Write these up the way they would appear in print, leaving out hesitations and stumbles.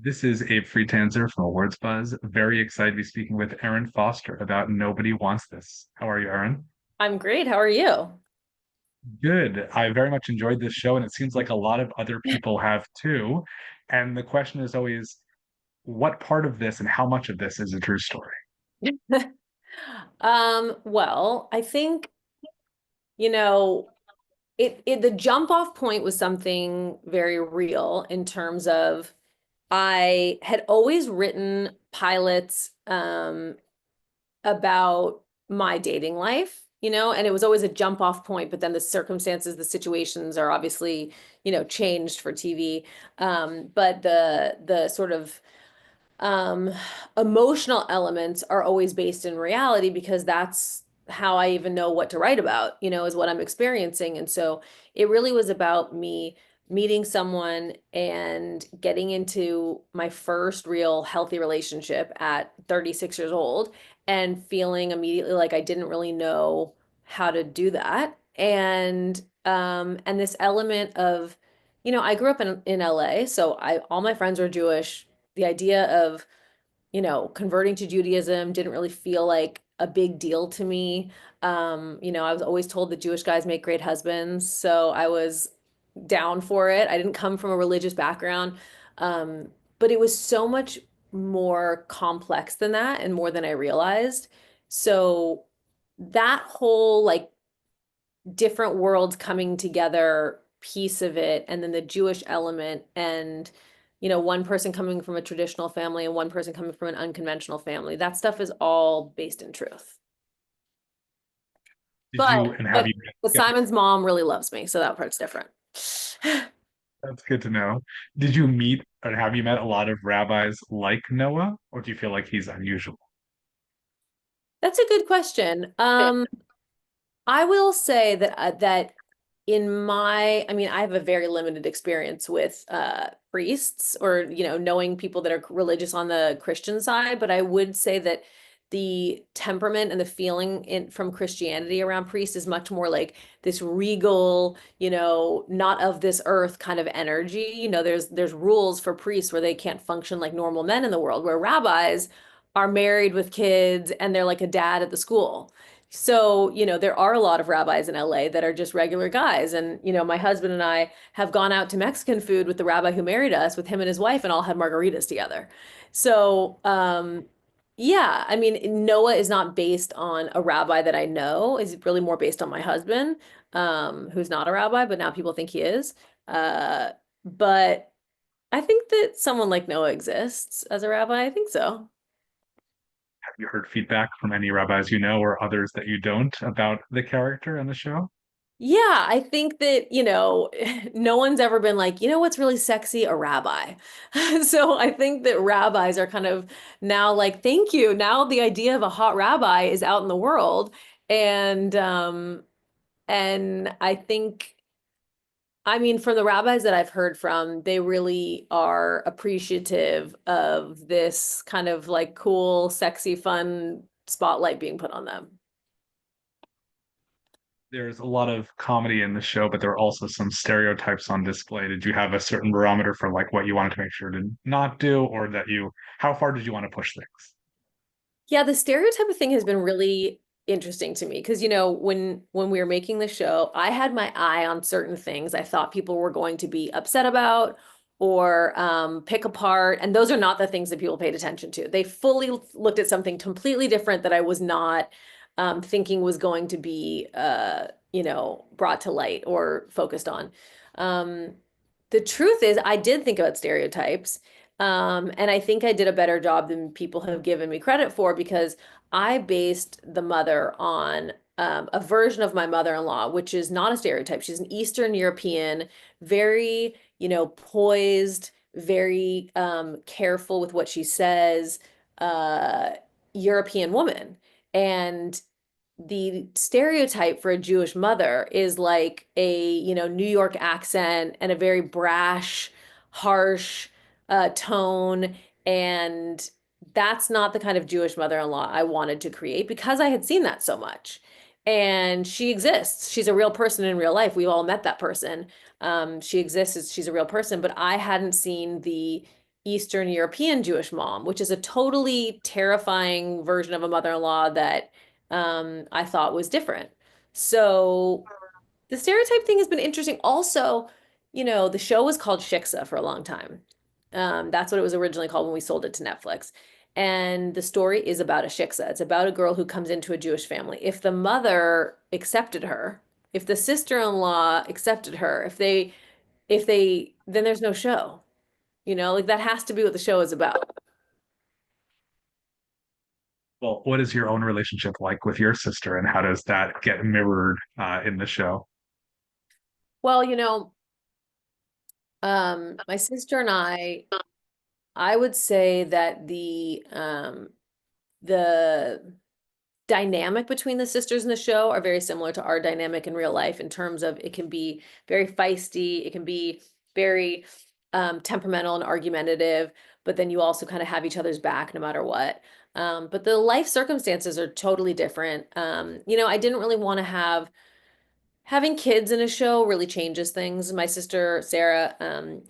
This is Abe Friedtanzer from Awards Buzz. Very excited to be speaking with Erin Foster about Nobody Wants This. How are you, Erin? I'm great. How are you? Good. I very much enjoyed this show, and it seems like a lot of other people have too. And the question is always, what part of this and how much of this is a true story? Well, I think, you know, it the jump off point was something very real in terms of I had always written pilots about my dating life, and it was always a jump off point, but then the circumstances, the situations are obviously, changed for TV. But the sort of um, emotional elements are always based in reality because that's how I even know what to write about, is what I'm experiencing. And so it really was about me meeting someone and getting into my first real healthy relationship at 36 years old and feeling immediately like I didn't really know how to do that. And this element of, I grew up in LA, so I all my friends were Jewish. The idea of, converting to Judaism didn't really feel like a big deal to me. I was always told that Jewish guys make great husbands, so I was down for it. I didn't come from a religious background, but it was so much more complex than that and more than I realized. So that whole like different worlds coming together piece of it, and then the Jewish element, and one person coming from a traditional family and one person coming from an unconventional family. That stuff is all based in truth. Did But you and have but you but Yep, Simon's mom really loves me, so that part's different. that's good to know. Did you meet or have you met a lot of rabbis like Noah, or do you feel like he's unusual? That's a good question. I will say that I mean, I have a very limited experience with priests or, knowing people that are religious on the Christian side, but I would say that the temperament and the feeling from Christianity around priests is much more like this regal, not of this earth kind of energy. There's rules for priests where they can't function like normal men in the world, where rabbis are married with kids and they're like a dad at the school. So, there are a lot of rabbis in LA that are just regular guys. And, my husband and I have gone out to Mexican food with the rabbi who married us, with him and his wife, and all had margaritas together. So, yeah, I mean, Noah is not based on a rabbi that I know, is really more based on my husband, who's not a rabbi, but now people think he is. Uh, but I think that someone like Noah exists as a rabbi. I think so. Have you heard feedback from any rabbis you know or others that you don't about the character in the show? Yeah, I think that, no one's ever been like, what's really sexy? A rabbi. So I think that rabbis are kind of now like, thank you. Now the idea of a hot rabbi is out in the world. And I think, I mean, from the rabbis that I've heard from, they really are appreciative of this kind of like cool, sexy, fun spotlight being put on them. There's a lot of comedy in the show, but there are also some stereotypes on display. Did you have a certain barometer for like what you wanted to make sure to not do, or that you, how far did you want to push things? Yeah, the stereotype thing has been really interesting to me because when we were making the show, I had my eye on certain things I thought people were going to be upset about or pick apart, and those are not the things that people paid attention to. They fully looked at something completely different that I was not thinking was going to be brought to light or focused on. Um, the truth is, I did think about stereotypes. And I think I did a better job than people have given me credit for because I based the mother on a version of my mother-in-law, which is not a stereotype. She's an Eastern European, very, poised, very careful with what she says, uh, European woman. And the stereotype for a Jewish mother is like a, New York accent and a very brash, harsh tone. And that's not the kind of Jewish mother-in-law I wanted to create because I had seen that so much. And she exists. She's a real person in real life. We've all met that person. She exists. She's a real person, but I hadn't seen the Eastern European Jewish mom, which is a totally terrifying version of a mother-in-law that I thought was different. So the stereotype thing has been interesting. Also, the show was called Shiksa for a long time. That's what it was originally called when we sold it to Netflix. And the story is about a shiksa. It's about a girl who comes into a Jewish family. If the mother accepted her, if the sister-in-law accepted her, then there's no show. Like that has to be what the show is about. Well, what is your own relationship like with your sister, and how does that get mirrored in the show? Well, my sister and I would say that the dynamic between the sisters in the show are very similar to our dynamic in real life in terms of it can be very feisty, it can be very temperamental and argumentative, but then you also kind of have each other's back no matter what. But the life circumstances are totally different. I didn't really want to having kids in a show really changes things. My sister, Sarah,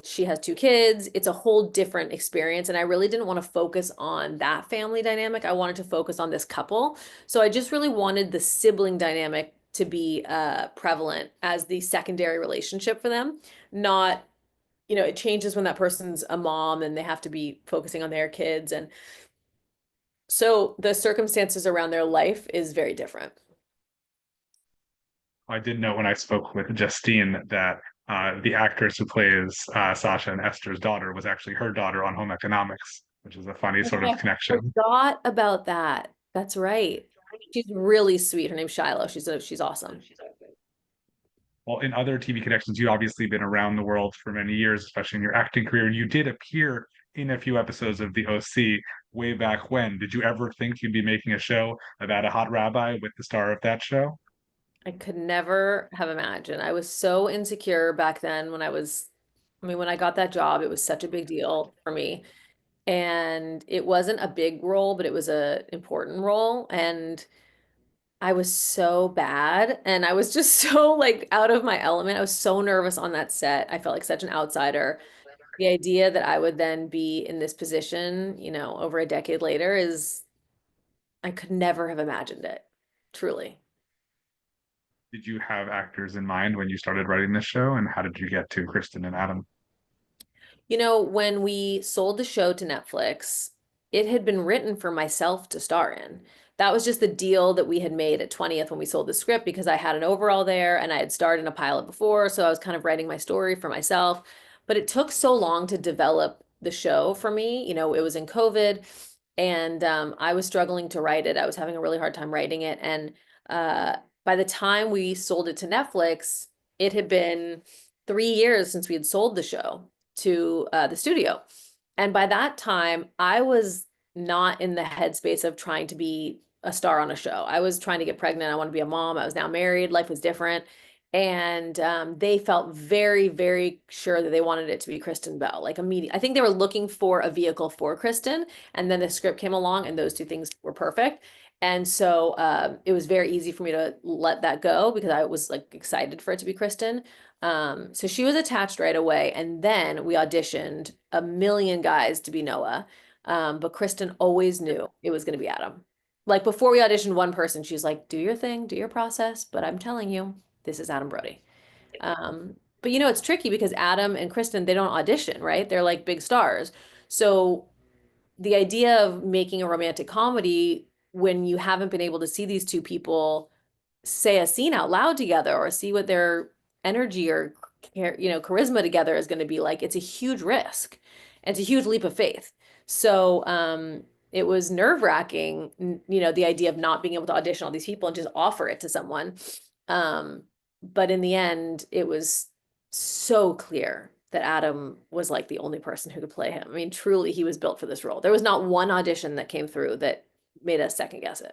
she has two kids. It's a whole different experience. And I really didn't want to focus on that family dynamic. I wanted to focus on this couple. So I just really wanted the sibling dynamic to be prevalent as the secondary relationship for them. Not, it changes when that person's a mom and they have to be focusing on their kids. And so the circumstances around their life is very different. I did know when I spoke with Justine that the actress who plays Sasha and Esther's daughter was actually her daughter on Home Economics, which is a funny Oh, sort I of connection. forgot about that. That's right. She's really sweet. Her name's Shiloh. She's awesome. Well, in other TV connections, you've obviously been around the world for many years, especially in your acting career, and you did appear in a few episodes of The OC way back when. Did you ever think you'd be making a show about a hot rabbi with the star of that show? I could never have imagined. I was so insecure back then when I got that job, it was such a big deal for me. And it wasn't a big role, but it was a important role. And I was so bad. And I was just so like out of my element. I was so nervous on that set. I felt like such an outsider. The idea that I would then be in this position, over a decade later I could never have imagined it. Truly. Did you have actors in mind when you started writing this show, and how did you get to Kristen and Adam? When we sold the show to Netflix, it had been written for myself to star in. That was just the deal that we had made at 20th when we sold the script because I had an overall there and I had starred in a pilot before. So I was kind of writing my story for myself. But it took so long to develop the show for me. It was in COVID and I was struggling to write it. I was having a really hard time writing it. And uh, by the time we sold it to Netflix, it had been 3 years since we had sold the show to the studio. And by that time, I was not in the headspace of trying to be a star on a show. I was trying to get pregnant. I want to be a mom. I was now married. Life was different. And they felt very, very sure that they wanted it to be Kristen Bell, like immediately. I think they were looking for a vehicle for Kristen. And then the script came along, and those two things were perfect. And so it was very easy for me to let that go because I was like excited for it to be Kristen. So she was attached right away. And then we auditioned a million guys to be Noah. But Kristen always knew it was going to be Adam. Like before we auditioned one person, she's like, do your thing, do your process. But I'm telling you, this is Adam Brody. But it's tricky because Adam and Kristen, they don't audition, right? They're like big stars. So the idea of making a romantic comedy when you haven't been able to see these two people say a scene out loud together or see what their energy or charisma together is going to be like, it's a huge risk. It's a huge leap of faith. So it was nerve-wracking, the idea of not being able to audition all these people and just offer it to someone. But in the end, it was so clear that Adam was like the only person who could play him. I mean, truly, he was built for this role. There was not one audition that came through that made us second guess it.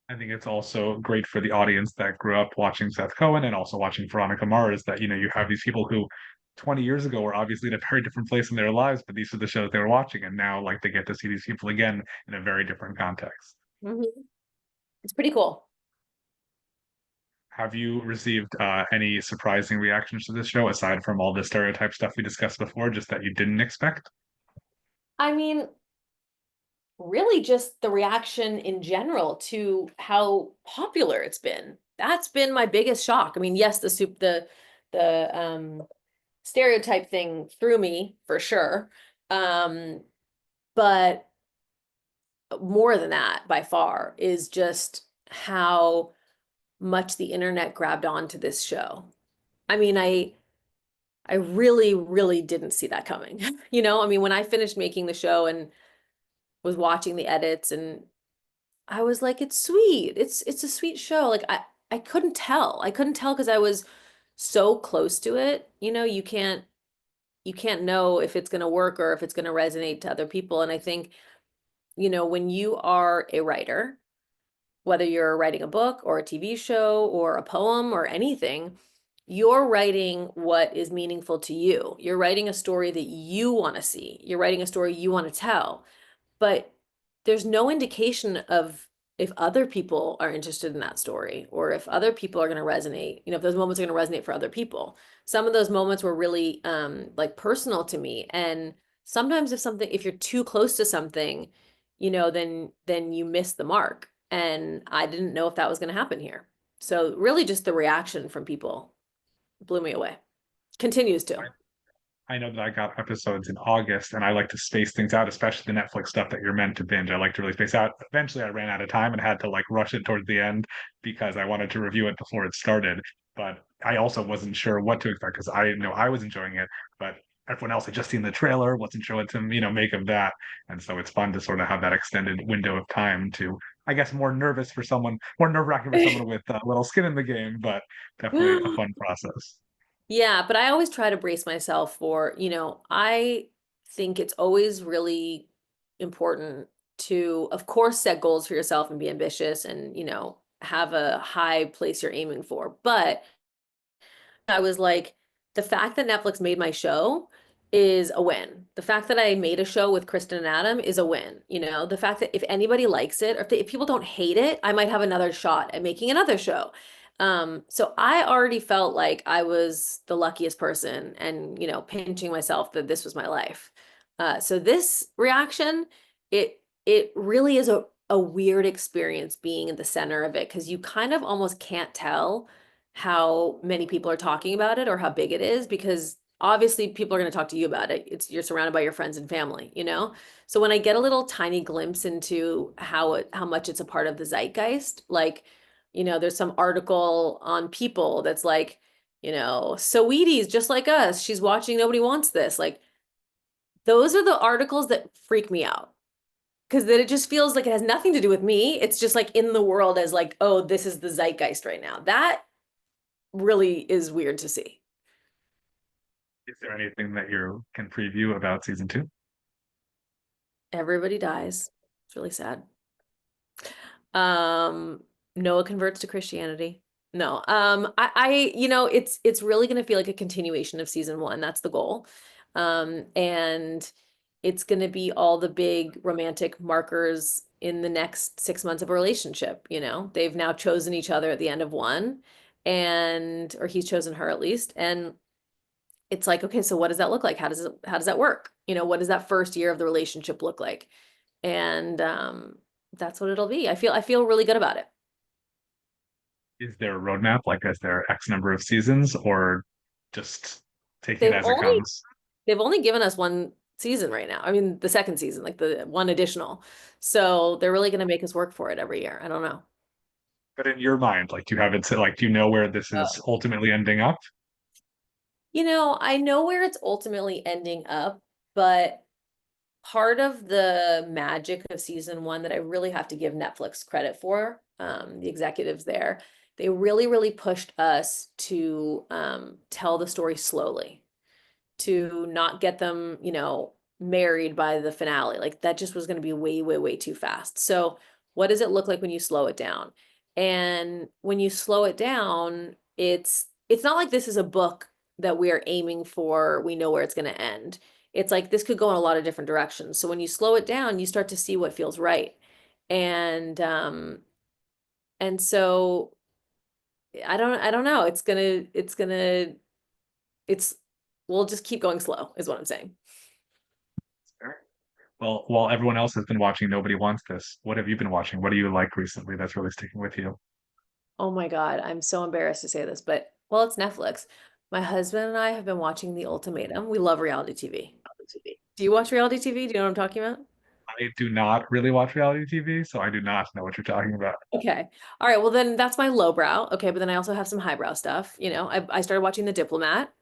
I think it's also great for the audience that grew up watching Seth Cohen and also watching Veronica Mars that, you have these people who 20 years ago were obviously in a very different place in their lives, but these are the shows they were watching. And now, like, they get to see these people again in a very different context. Mhm. It's pretty cool. Have you received any surprising reactions to this show aside from all the stereotype stuff we discussed before, just that you didn't expect? I mean, really just the reaction in general to how popular it's been. That's been my biggest shock. I mean, yes, the stereotype thing threw me for sure. Um, but more than that, by far, is just how much the internet grabbed onto this show. I mean, I really, really didn't see that coming. You know, I mean, when I finished making the show and was watching the edits, and I was like, it's sweet. It's a sweet show. Like I couldn't tell. I couldn't tell because I was so close to it. You know, you can't know if it's going to work or if it's going to resonate to other people. And I think, you know, when you are a writer, whether you're writing a book or a TV show or a poem or anything, you're writing what is meaningful to you. You're writing a story that you want to see. You're writing a story you want to tell. But there's no indication of if other people are interested in that story or if other people are going to resonate, you know, if those moments are going to resonate for other people. Some of those moments were really like personal to me. And sometimes if you're too close to something, you know, then you miss the mark. And I didn't know if that was going to happen here. So really just the reaction from people blew me away. Continues to. I know that I got episodes in August and I like to space things out, especially the Netflix stuff that you're meant to binge. I like to really space out. Eventually I ran out of time and had to like rush it towards the end because I wanted to review it before it started. But I also wasn't sure what to expect because I know I was enjoying it, but everyone else had just seen the trailer, wasn't sure what to, make of that. And so it's fun to sort of have that extended window of time to, I guess, more nerve-wracking for someone with a little skin in the game, but definitely a fun process. Yeah, but I always try to brace myself for, you know, I think it's always really important to, of course, set goals for yourself and be ambitious and, you know, have a high place you're aiming for. But I was like, the fact that Netflix made my show is a win. The fact that I made a show with Kristen and Adam is a win. You know, the fact that if anybody likes it or if people don't hate it, I might have another shot at making another show. So I already felt like I was the luckiest person and, you know, pinching myself that this was my life. So this reaction, it really is a weird experience being in the center of it because you kind of almost can't tell how many people are talking about it or how big it is because obviously people are going to talk to you about it. You're surrounded by your friends and family, you know? So when I get a little tiny glimpse into how much it's a part of the zeitgeist, like, you know, there's some article on People that's like, you know, Saweetie's just like us. She's watching Nobody Wants This. Like those are the articles that freak me out because then it just feels like it has nothing to do with me. It's just like in the world as like, oh, this is the zeitgeist right now. That really is weird to see. Is there anything that you can preview about season two? Everybody dies. It's really sad. Um, Noah converts to Christianity. No, you know, it's really gonna feel like a continuation of season one. That's the goal. And it's gonna be all the big romantic markers in the next 6 months of a relationship. You know, they've now chosen each other at the end of one, and or he's chosen her at least, and it's like, okay, so what does that look like? How does that work? You know, what does that first year of the relationship look like? And that's what it'll be. I feel really good about it. Is there a roadmap? Like, is there X number of seasons or just taking it They've as it only comes? they've only given us one season right now. I mean, the second season, like the one additional. So they're really going to make us work for it every year. I don't know. But in your mind, like, do you have it set, like, do you know where this is ultimately ending up? You know, I know where it's ultimately ending up, but part of the magic of season one that I really have to give Netflix credit for, the executives there, they really, really pushed us to tell the story slowly, to not get them, you know, married by the finale. Like that just was going to be way, way, way too fast. So, what does it look like when you slow it down? And when you slow it down, it's not like this is a book that we are aiming for, we know where it's going to end. It's like this could go in a lot of different directions. So when you slow it down, you start to see what feels right. And so I don't know. It's we'll just keep going slow, is what I'm saying. Well, while everyone else has been watching Nobody Wants This, what have you been watching? What do you like recently that's really sticking with you? Oh my God, I'm so embarrassed to say this, but well, it's Netflix. My husband and I have been watching The Ultimatum. We love reality TV. Do you watch reality TV? Do you know what I'm talking about? I do not really watch reality TV, so I do not know what you're talking about. Okay. All right. Well, then that's my lowbrow. Okay. But then I also have some highbrow stuff. I started watching The Diplomat.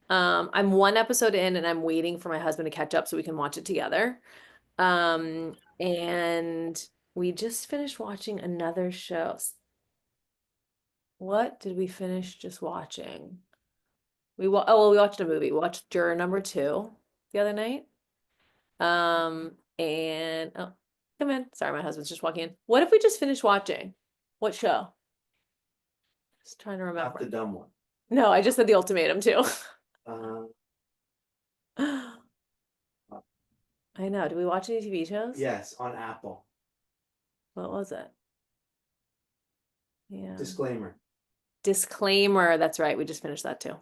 I'm one episode in and I'm waiting for my husband to catch up so we can watch it together. And we just finished watching another show. What did we finish just watching? Well, we watched a movie. We watched Juror Number Two the other night. And oh, come in. Sorry, my husband's just walking in. What if we just finished watching? What show? Just trying to Not remember. the dumb one. No, I just said The Ultimatum too. Uh, I know. Do we watch any TV shows? yes, on Apple. What was it? Yeah. Disclaimer. Disclaimer. That's right. We just finished that too.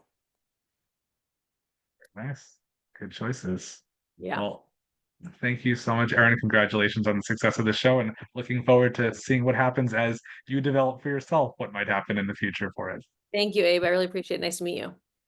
Nice. Good choices. Yeah. Well, thank you so much, Erin. Congratulations on the success of the show, and looking forward to seeing what happens as you develop for yourself what might happen in the future for it. Thank you, Abe. I really appreciate it. Nice to meet you.